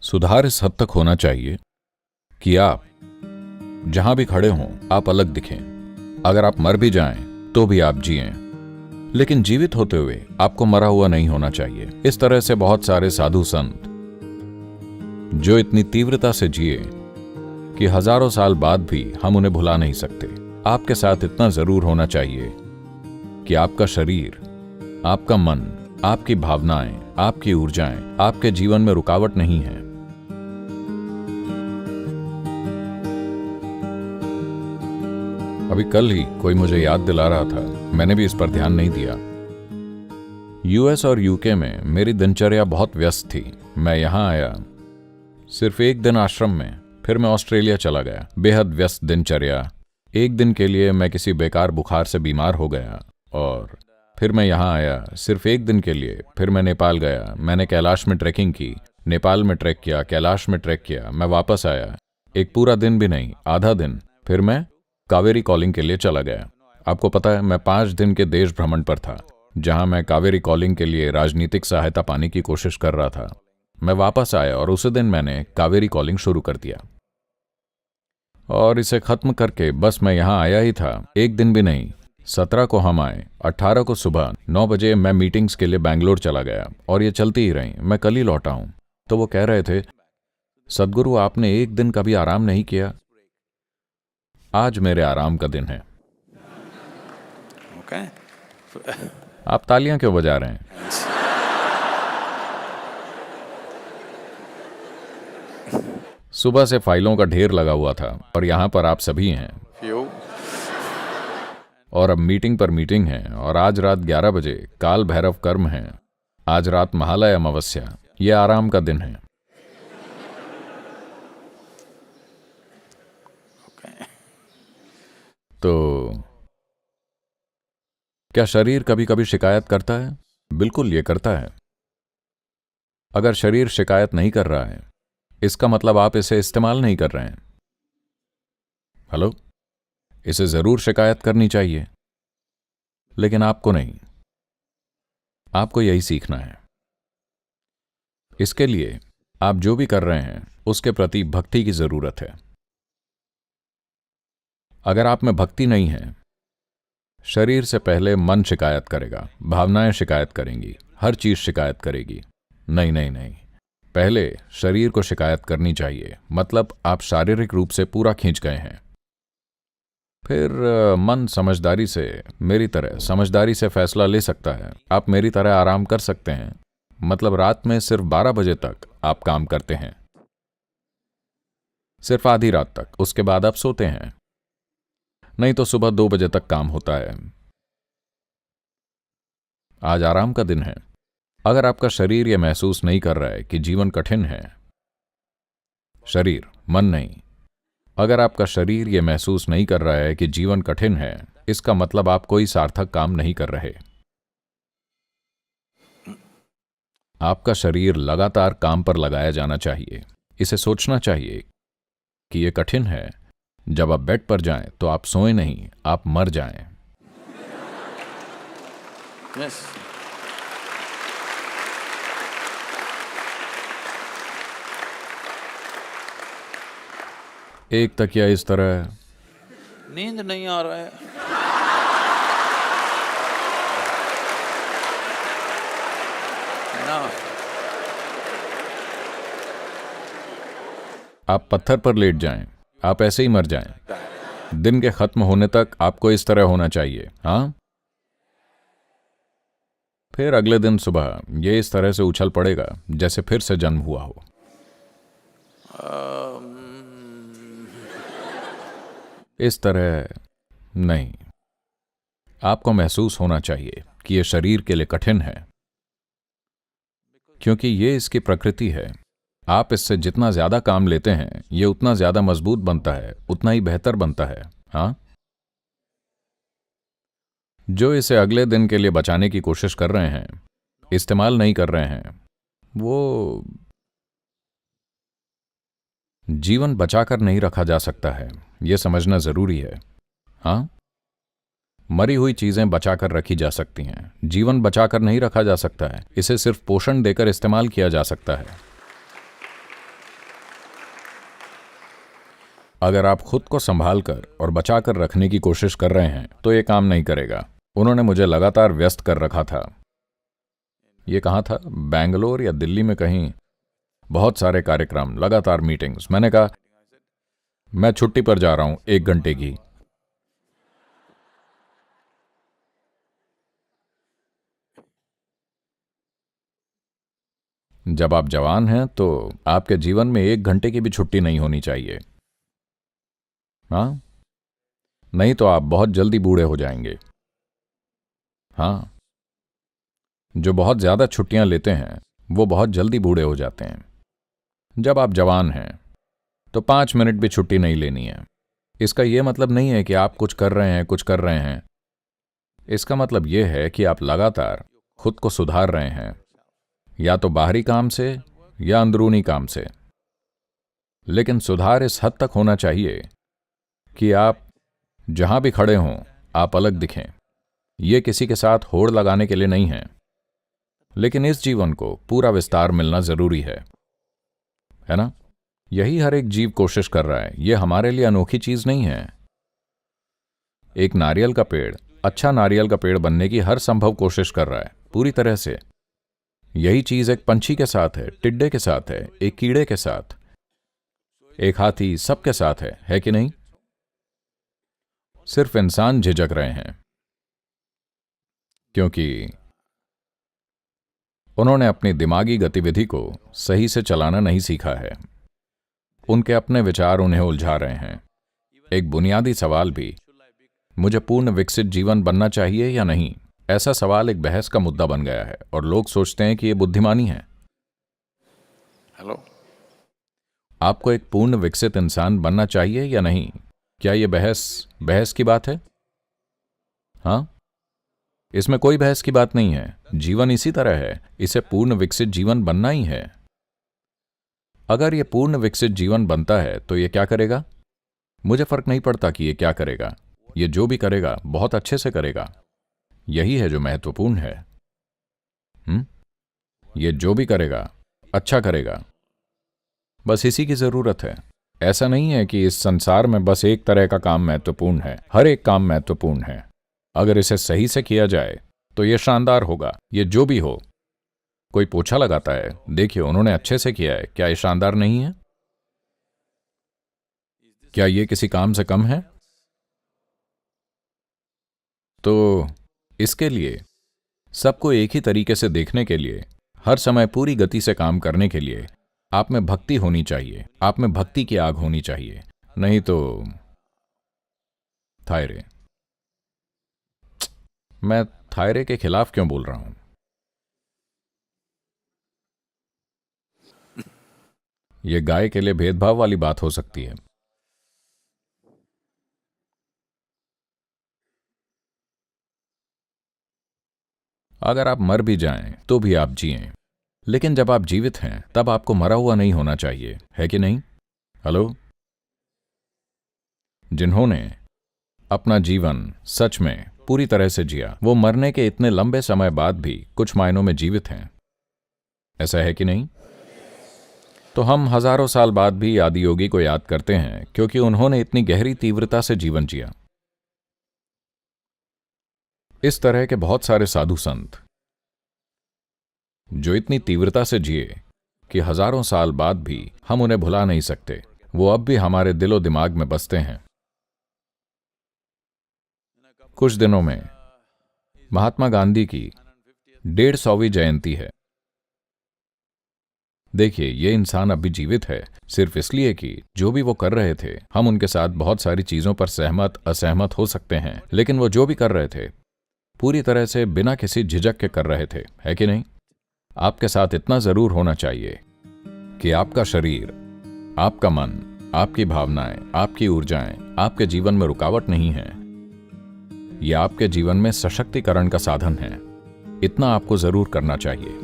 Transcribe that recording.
सुधार इस हद तक होना चाहिए कि आप जहां भी खड़े हों आप अलग दिखें। अगर आप मर भी जाएं तो भी आप जिएं, लेकिन जीवित होते हुए आपको मरा हुआ नहीं होना चाहिए। इस तरह से बहुत सारे साधु संत जो इतनी तीव्रता से जिए कि हजारों साल बाद भी हम उन्हें भुला नहीं सकते। आपके साथ इतना जरूर होना चाहिए कि आपका शरीर, आपका मन, आपकी भावनाएं, आपकी ऊर्जाएं आपके जीवन में रुकावट नहीं है। अभी कल ही कोई मुझे याद दिला रहा था, मैंने भी इस पर ध्यान नहीं दिया। यूएस और यूके में मेरी दिनचर्या बहुत व्यस्त थी। मैं यहां आया सिर्फ एक दिन आश्रम में, फिर मैं ऑस्ट्रेलिया चला गया। बेहद व्यस्त दिनचर्या। एक दिन के लिए मैं किसी बेकार बुखार से बीमार हो गया और फिर मैं यहां आया सिर्फ एक दिन के लिए। फिर मैं नेपाल गया, मैंने कैलाश में ट्रैकिंग की, नेपाल में ट्रैक किया, कैलाश में ट्रैक किया। मैं वापस आया, एक पूरा दिन भी नहीं, आधा दिन। फिर मैं कावेरी कॉलिंग के लिए चला गया। आपको पता है, मैं 5 दिन के देश भ्रमण पर था, जहां मैं कावेरी कॉलिंग के लिए राजनीतिक सहायता पाने की कोशिश कर रहा था। मैं वापस आया और उसी दिन मैंने कावेरी कॉलिंग शुरू कर दिया और इसे खत्म करके बस मैं यहां आया ही था। एक दिन भी नहीं। 17 को हम आए, 18 को सुबह 9 बजे मैं मीटिंग्स के लिए बैंगलोर चला गया और ये चलती ही रही। मैं कल ही लौटा हूं। तो वो कह रहे थे, सदगुरु आपने एक दिन का भी आराम नहीं किया। आज मेरे आराम का दिन है। Okay. आप तालियां क्यों बजा रहे हैं? सुबह से फाइलों का ढेर लगा हुआ था और यहां पर आप सभी हैं Few. और अब मीटिंग पर मीटिंग है और आज रात 11 बजे काल भैरव कर्म है। आज रात महालय अमावस्या। ये आराम का दिन है। Okay. तो क्या शरीर कभी कभी शिकायत करता है? बिल्कुल ये करता है। अगर शरीर शिकायत नहीं कर रहा है, इसका मतलब आप इसे इस्तेमाल नहीं कर रहे हैं। हेलो, इसे जरूर शिकायत करनी चाहिए, लेकिन आपको नहीं। आपको यही सीखना है। इसके लिए आप जो भी कर रहे हैं उसके प्रति भक्ति की जरूरत है। अगर आप में भक्ति नहीं है, शरीर से पहले मन शिकायत करेगा, भावनाएं शिकायत करेंगी, हर चीज शिकायत करेगी। नहीं नहीं नहीं, पहले शरीर को शिकायत करनी चाहिए, मतलब आप शारीरिक रूप से पूरा खींच गए हैं। फिर मन समझदारी से, मेरी तरह समझदारी से फैसला ले सकता है। आप मेरी तरह आराम कर सकते हैं, मतलब रात में सिर्फ 12 बजे तक आप काम करते हैं, सिर्फ आधी रात तक। उसके बाद आप सोते हैं, नहीं तो सुबह 2 बजे तक काम होता है। आज आराम का दिन है। अगर आपका शरीर यह महसूस नहीं कर रहा है कि जीवन कठिन है, शरीर, मन नहीं, अगर आपका शरीर यह महसूस नहीं कर रहा है कि जीवन कठिन है, इसका मतलब आप कोई सार्थक काम नहीं कर रहे। आपका शरीर लगातार काम पर लगाया जाना चाहिए। इसे सोचना चाहिए कि यह कठिन है। जब आप बेड पर जाएं तो आप सोएं नहीं, आप मर जाएं। Yes. एक तकिया इस तरह, नींद नहीं आ रहा है। ना आप पत्थर पर लेट जाएं, आप ऐसे ही मर जाएं। दिन के खत्म होने तक आपको इस तरह होना चाहिए। हाँ, फिर अगले दिन सुबह ये इस तरह से उछल पड़ेगा जैसे फिर से जन्म हुआ हो। इस तरह नहीं। आपको महसूस होना चाहिए कि यह शरीर के लिए कठिन है, क्योंकि ये इसकी प्रकृति है। आप इससे जितना ज्यादा काम लेते हैं, ये उतना ज्यादा मजबूत बनता है, उतना ही बेहतर बनता है। हाँ, जो इसे अगले दिन के लिए बचाने की कोशिश कर रहे हैं, इस्तेमाल नहीं कर रहे हैं, वो जीवन बचाकर नहीं रखा जा सकता है। यह समझना जरूरी है। हाँ, मरी हुई चीजें बचाकर रखी जा सकती हैं, जीवन बचाकर नहीं रखा जा सकता है। इसे सिर्फ पोषण देकर इस्तेमाल किया जा सकता है। अगर आप खुद को संभाल कर और बचा कर रखने की कोशिश कर रहे हैं तो ये काम नहीं करेगा। उन्होंने मुझे लगातार व्यस्त कर रखा था। ये कहाँ था? बेंगलोर या दिल्ली में कहीं। बहुत सारे कार्यक्रम, लगातार मीटिंग्स। मैंने कहा मैं छुट्टी पर जा रहा हूं 1 घंटे की। जब आप जवान हैं तो आपके जीवन में 1 घंटे की भी छुट्टी नहीं होनी चाहिए। हाँ, नहीं तो आप बहुत जल्दी बूढ़े हो जाएंगे। हाँ, जो बहुत ज्यादा छुट्टियां लेते हैं वो बहुत जल्दी बूढ़े हो जाते हैं। जब आप जवान हैं तो 5 मिनट भी छुट्टी नहीं लेनी है। इसका यह मतलब नहीं है कि आप कुछ कर रहे हैं। इसका मतलब यह है कि आप लगातार खुद को सुधार रहे हैं, या तो बाहरी काम से या अंदरूनी काम से। लेकिन सुधार इस हद तक होना चाहिए कि आप जहां भी खड़े हों आप अलग दिखें। यह किसी के साथ होड़ लगाने के लिए नहीं है, लेकिन इस जीवन को पूरा विस्तार मिलना जरूरी है ना? यही हर एक जीव कोशिश कर रहा है। यह हमारे लिए अनोखी चीज नहीं है। एक नारियल का पेड़ अच्छा नारियल का पेड़ बनने की हर संभव कोशिश कर रहा है, पूरी तरह से। यही चीज एक पंछी के साथ है, टिड्डे के साथ है, एक कीड़े के साथ, एक हाथी, सबके साथ है कि नहीं? सिर्फ इंसान झिझक रहे हैं क्योंकि उन्होंने अपनी दिमागी गतिविधि को सही से चलाना नहीं सीखा है। उनके अपने विचार उन्हें उलझा रहे हैं। एक बुनियादी सवाल भी, मुझे पूर्ण विकसित जीवन बनना चाहिए या नहीं, ऐसा सवाल एक बहस का मुद्दा बन गया है और लोग सोचते हैं कि यह बुद्धिमानी है। हेलो, आपको एक पूर्ण विकसित इंसान बनना चाहिए या नहीं? क्या यह बहस की बात है? हाँ, इसमें कोई बहस की बात नहीं है। जीवन इसी तरह है, इसे पूर्ण विकसित जीवन बनना ही है। अगर यह पूर्ण विकसित जीवन बनता है तो यह क्या करेगा? मुझे फर्क नहीं पड़ता कि यह क्या करेगा। यह जो भी करेगा बहुत अच्छे से करेगा। यही है जो महत्वपूर्ण है। यह जो भी करेगा अच्छा करेगा। बस इसी की जरूरत है। ऐसा नहीं है कि इस संसार में बस एक तरह का काम महत्वपूर्ण है। हर एक काम महत्वपूर्ण है। अगर इसे सही से किया जाए तो यह शानदार होगा। यह जो भी हो। कोई पोछा लगाता है, देखिए उन्होंने अच्छे से किया है, क्या यह शानदार नहीं है? क्या यह किसी काम से कम है? तो इसके लिए सबको एक ही तरीके से देखने के लिए, हर समय पूरी गति से काम करने के लिए आप में भक्ति होनी चाहिए। आप में भक्ति की आग होनी चाहिए। नहीं तो थायरे। मैं थायरे के खिलाफ क्यों बोल रहा हूं? यह गाय के लिए भेदभाव वाली बात हो सकती है। अगर आप मर भी जाएं तो भी आप जिएं, लेकिन जब आप जीवित हैं तब आपको मरा हुआ नहीं होना चाहिए, है कि नहीं? हेलो, जिन्होंने अपना जीवन सच में पूरी तरह से जिया, वो मरने के इतने लंबे समय बाद भी कुछ मायनों में जीवित हैं। ऐसा है कि नहीं? तो हम हजारों साल बाद भी आदियोगी को याद करते हैं क्योंकि उन्होंने इतनी गहरी तीव्रता से जीवन जिया। इस तरह के बहुत सारे साधु संत जो इतनी तीव्रता से जिए कि हजारों साल बाद भी हम उन्हें भुला नहीं सकते, वो अब भी हमारे दिलो दिमाग में बसते हैं। कुछ दिनों में महात्मा गांधी की 150वीं जयंती है। देखिए, ये इंसान अब भी जीवित है सिर्फ इसलिए कि जो भी वो कर रहे थे, हम उनके साथ बहुत सारी चीजों पर सहमत असहमत हो सकते हैं, लेकिन वो जो भी कर रहे थे पूरी तरह से बिना किसी झिझक के कर रहे थे, है कि नहीं? आपके साथ इतना जरूर होना चाहिए कि आपका शरीर, आपका मन, आपकी भावनाएं, आपकी ऊर्जाएं आपके जीवन में रुकावट नहीं है। यह आपके जीवन में सशक्तिकरण का साधन है। इतना आपको जरूर करना चाहिए।